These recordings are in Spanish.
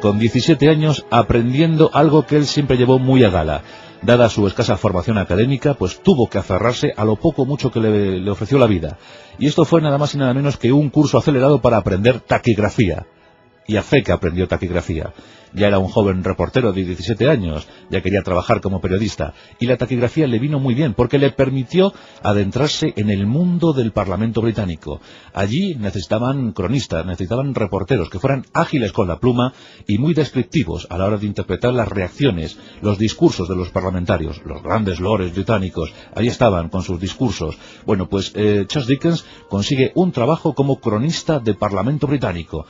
con 17 años aprendiendo algo que él siempre llevó muy a gala. Dada su escasa formación académica, pues tuvo que aferrarse a lo poco o mucho que le ofreció la vida. Y esto fue nada más y nada menos que un curso acelerado para aprender taquigrafía. Y a fe que aprendió taquigrafía. Ya era un joven reportero de 17 años, ya quería trabajar como periodista, y la taquigrafía le vino muy bien, porque le permitió adentrarse en el mundo del Parlamento británico. Allí necesitaban cronistas, necesitaban reporteros que fueran ágiles con la pluma y muy descriptivos a la hora de interpretar las reacciones, los discursos de los parlamentarios, los grandes lores británicos. Ahí estaban con sus discursos. Bueno, pues Charles Dickens consigue un trabajo como cronista de Parlamento británico.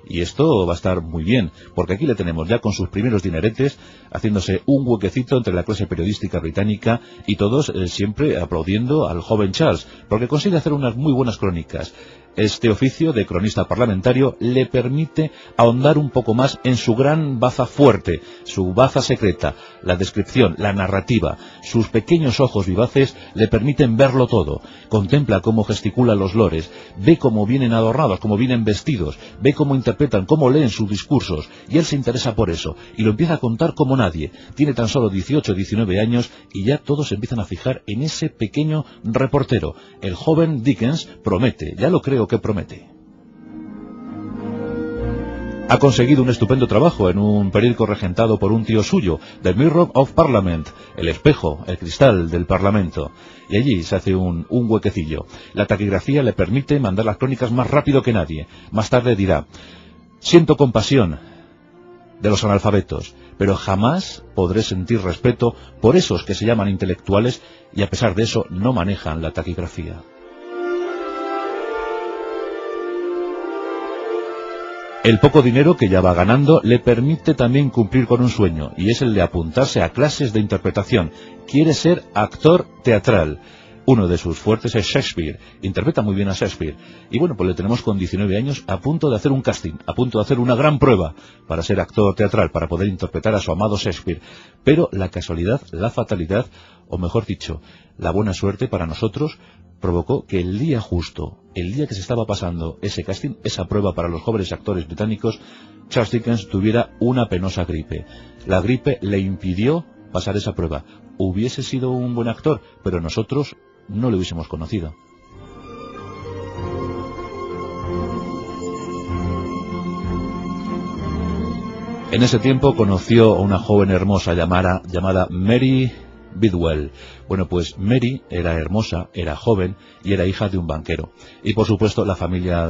Y esto va a estar muy bien, porque aquí le tenemos ya con sus primeros dineretes, haciéndose un huequecito entre la clase periodística británica y todos siempre aplaudiendo al joven Charles, porque consigue hacer unas muy buenas crónicas. Este oficio de cronista parlamentario le permite ahondar un poco más en su gran baza fuerte, su baza secreta, la descripción, la narrativa. Sus pequeños ojos vivaces le permiten verlo todo. Contempla cómo gesticulan los lores, ve cómo vienen adornados, cómo vienen vestidos, ve cómo interpretan, cómo leen sus discursos, y él se interesa por eso, y lo empieza a contar como nadie. Tiene tan solo 18 o 19 años, y ya todos se empiezan a fijar en ese pequeño reportero. El joven Dickens promete, ya lo creo que promete. Ha conseguido un estupendo trabajo en un periódico regentado por un tío suyo, The Mirror of Parliament, el espejo, el cristal del Parlamento. Y allí se hace un huequecillo. La taquigrafía le permite mandar las crónicas más rápido que nadie. Más tarde dirá: siento compasión de los analfabetos, pero jamás podré sentir respeto por esos que se llaman intelectuales y a pesar de eso no manejan la taquigrafía. El poco dinero que ya va ganando le permite también cumplir con un sueño, y es el de apuntarse a clases de interpretación. Quiere ser actor teatral. Uno de sus fuertes es Shakespeare, interpreta muy bien a Shakespeare. Y bueno, pues le tenemos con 19 años a punto de hacer un casting, a punto de hacer una gran prueba para ser actor teatral, para poder interpretar a su amado Shakespeare. Pero la casualidad, la fatalidad, o mejor dicho, la buena suerte para nosotros, provocó que el día justo, el día que se estaba pasando ese casting, esa prueba para los jóvenes actores británicos, Charles Dickens tuviera una penosa gripe. La gripe le impidió pasar esa prueba. Hubiese sido un buen actor, pero nosotros no le hubiésemos conocido. En ese tiempo conoció a una joven hermosa llamada Mary Bidwell. Bueno, pues Mary era hermosa, era joven y era hija de un banquero. Y por supuesto la familia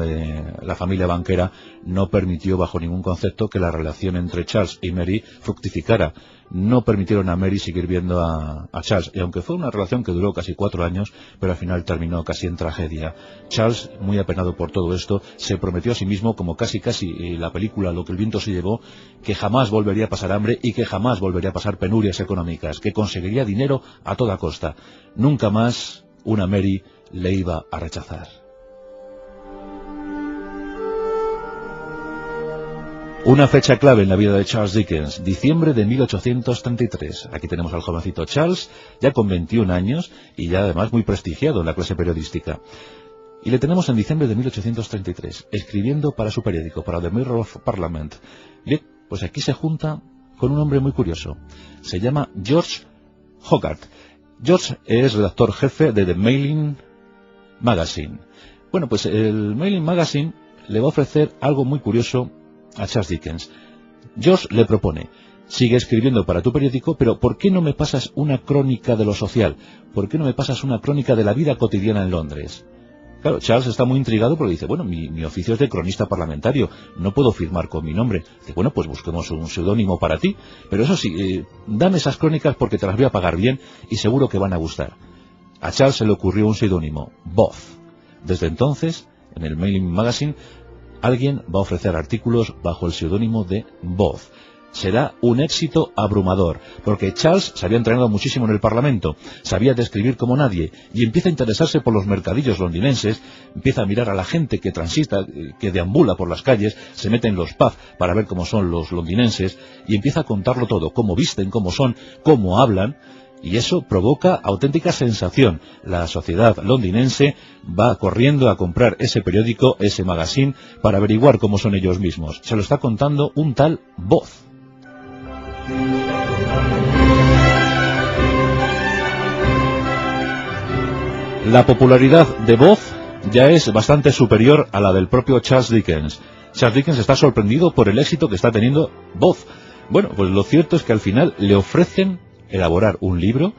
banquera no permitió bajo ningún concepto que la relación entre Charles y Mary fructificara. No permitieron a Mary seguir viendo a Charles, y aunque fue una relación que duró casi 4 años, pero al final terminó casi en tragedia. Charles, muy apenado por todo esto, se prometió a sí mismo, como casi la película Lo que el viento se llevó, que jamás volvería a pasar hambre y que jamás volvería a pasar penurias económicas, que conseguiría dinero a toda costa. Nunca más una Mary le iba a rechazar. Una fecha clave en la vida de Charles Dickens, diciembre de 1833. Aquí tenemos al jovencito Charles, ya con 21 años y ya además muy prestigiado en la clase periodística. Y le tenemos en diciembre de 1833, escribiendo para su periódico, para The Mirror of Parliament. Bien, pues aquí se junta con un hombre muy curioso. Se llama George Hogarth. George es redactor jefe de The Mailing Magazine. Bueno, pues el Mailing Magazine le va a ofrecer algo muy curioso a Charles Dickens. George le propone: sigue escribiendo para tu periódico, pero ¿por qué no me pasas una crónica de lo social? ¿Por qué no me pasas una crónica de la vida cotidiana en Londres? Claro, Charles está muy intrigado porque dice: bueno, mi oficio es de cronista parlamentario, no puedo firmar con mi nombre. Dice: bueno, pues busquemos un seudónimo para ti, pero eso sí, dame esas crónicas porque te las voy a pagar bien y seguro que van a gustar. A Charles se le ocurrió un seudónimo, Both. Desde entonces, en el Mailing Magazine, alguien va a ofrecer artículos bajo el seudónimo de Both. Será un éxito abrumador, porque Charles se había entrenado muchísimo en el Parlamento, sabía describir como nadie, y empieza a interesarse por los mercadillos londinenses, empieza a mirar a la gente que transita, que deambula por las calles, se mete en los pubs para ver cómo son los londinenses, y empieza a contarlo todo, cómo visten, cómo son, cómo hablan, Y eso provoca auténtica sensación. La sociedad londinense va corriendo a comprar ese periódico, ese magazine, para averiguar cómo son ellos mismos. Se lo está contando un tal Boz. La popularidad de Boz ya es bastante superior a la del propio Charles Dickens. Charles Dickens está sorprendido por el éxito que está teniendo Boz. Bueno, pues lo cierto es que al final le ofrecen elaborar un libro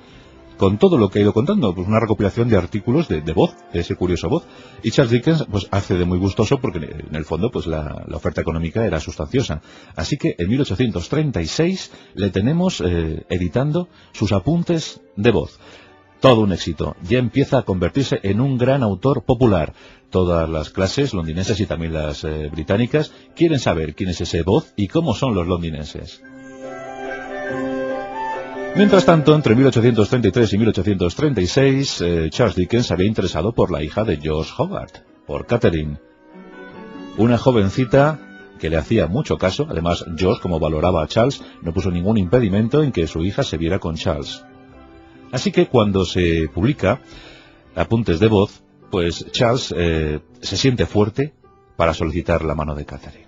con todo lo que ha ido contando, pues una recopilación de artículos de Boz, de ese curioso Boz, y Charles Dickens pues hace de muy gustoso porque en el fondo pues la oferta económica era sustanciosa. Así que en 1836 le tenemos editando sus apuntes de Boz. Todo un éxito. Ya empieza a convertirse en un gran autor popular. Todas las clases londinenses y también las británicas quieren saber quién es ese Boz y cómo son los londinenses. Mientras tanto, entre 1833 y 1836, Charles Dickens se había interesado por la hija de George Hogarth, por Catherine. Una jovencita que le hacía mucho caso. Además, George, como valoraba a Charles, no puso ningún impedimento en que su hija se viera con Charles. Así que cuando se publica Apuntes de Boz, pues Charles se siente fuerte para solicitar la mano de Catherine.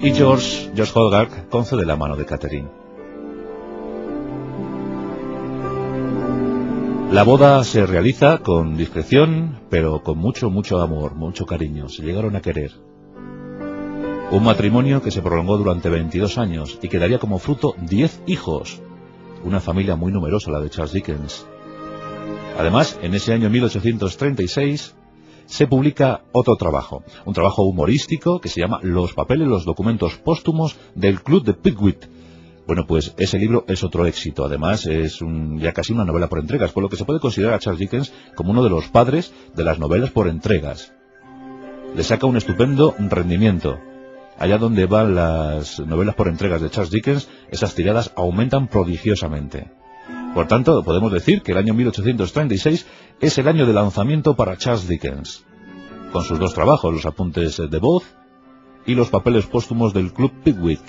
Y George Hogarth concede la mano de Catherine. La boda se realiza con discreción, pero con mucho amor, mucho cariño. Se llegaron a querer. Un matrimonio que se prolongó durante 22 años y que daría como fruto 10 hijos. Una familia muy numerosa, la de Charles Dickens. Además, en ese año 1836 se publica otro trabajo, un trabajo humorístico que se llama Los papeles, los documentos póstumos del Club de Pickwick. Bueno, pues ese libro es otro éxito. Además, es ya casi una novela por entregas, por lo que se puede considerar a Charles Dickens como uno de los padres de las novelas por entregas. Le saca un estupendo rendimiento. Allá donde van las novelas por entregas de Charles Dickens, esas tiradas aumentan prodigiosamente. Por tanto, podemos decir que el año 1836 es el año de lanzamiento para Charles Dickens, con sus dos trabajos, Los apuntes de Boz y Los papeles póstumos del Club Pickwick.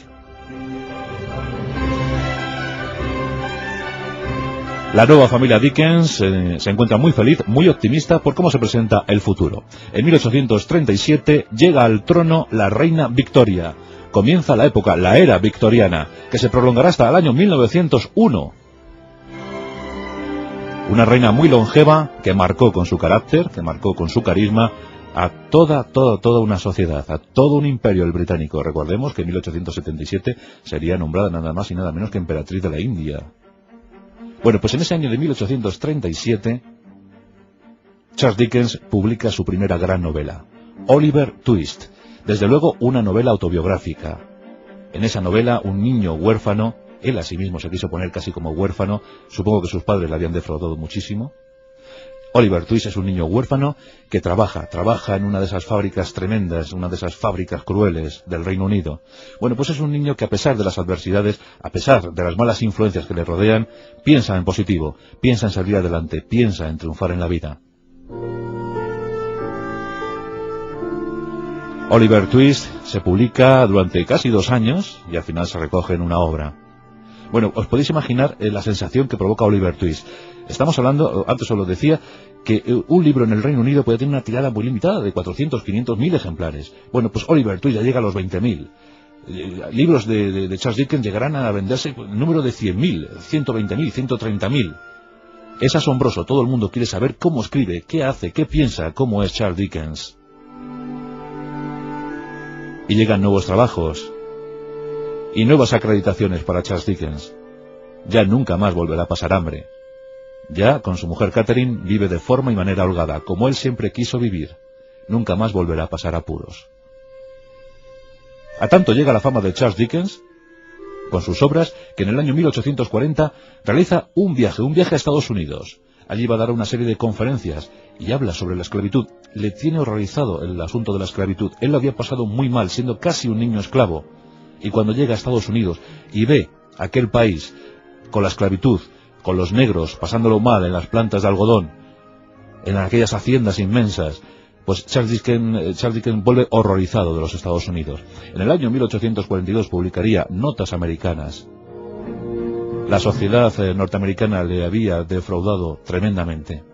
La nueva familia Dickens se encuentra muy feliz, muy optimista por cómo se presenta el futuro. En 1837 llega al trono la reina Victoria. Comienza la época, la era victoriana, que se prolongará hasta el año 1901. Una reina muy longeva que marcó con su carácter, que marcó con su carisma a toda una sociedad, a todo un imperio el británico. Recordemos que en 1877 sería nombrada nada más y nada menos que emperatriz de la India. Bueno, pues en ese año de 1837, Charles Dickens publica su primera gran novela, Oliver Twist. Desde luego, una novela autobiográfica. En esa novela, un niño huérfano, él a sí mismo se quiso poner casi como huérfano, supongo que sus padres le habían defraudado muchísimo. Oliver Twist es un niño huérfano que trabaja en una de esas fábricas tremendas, una de esas fábricas crueles del Reino Unido. Bueno, pues es un niño que a pesar de las adversidades, a pesar de las malas influencias que le rodean, piensa en positivo, piensa en salir adelante, piensa en triunfar en la vida. Oliver Twist se publica durante casi 2 años y al final se recoge en una obra. Bueno, os podéis imaginar la sensación que provoca Oliver Twist. Estamos hablando, antes os lo decía, que un libro en el Reino Unido puede tener una tirada muy limitada de 400, 500, 1000 ejemplares. Bueno, pues Oliver Twist ya llega a los 20.000. Libros de Charles Dickens llegarán a venderse el número de 100.000, 120.000, 130.000. Es asombroso, todo el mundo quiere saber cómo escribe, qué hace, qué piensa, cómo es Charles Dickens. Y llegan nuevos trabajos y nuevas acreditaciones para Charles Dickens. Ya nunca más volverá a pasar hambre. Ya, con su mujer Catherine, vive de forma y manera holgada, como él siempre quiso vivir. Nunca más volverá a pasar apuros. A tanto llega la fama de Charles Dickens, con sus obras, que en el año 1840 realiza un viaje a Estados Unidos. Allí va a dar una serie de conferencias y habla sobre la esclavitud. Le tiene horrorizado el asunto de la esclavitud. Él lo había pasado muy mal, siendo casi un niño esclavo. Y cuando llega a Estados Unidos y ve aquel país con la esclavitud, con los negros pasándolo mal en las plantas de algodón, en aquellas haciendas inmensas, pues Charles Dickens vuelve horrorizado de los Estados Unidos. En el año 1842 publicaría Notas Americanas. La sociedad norteamericana le había defraudado tremendamente.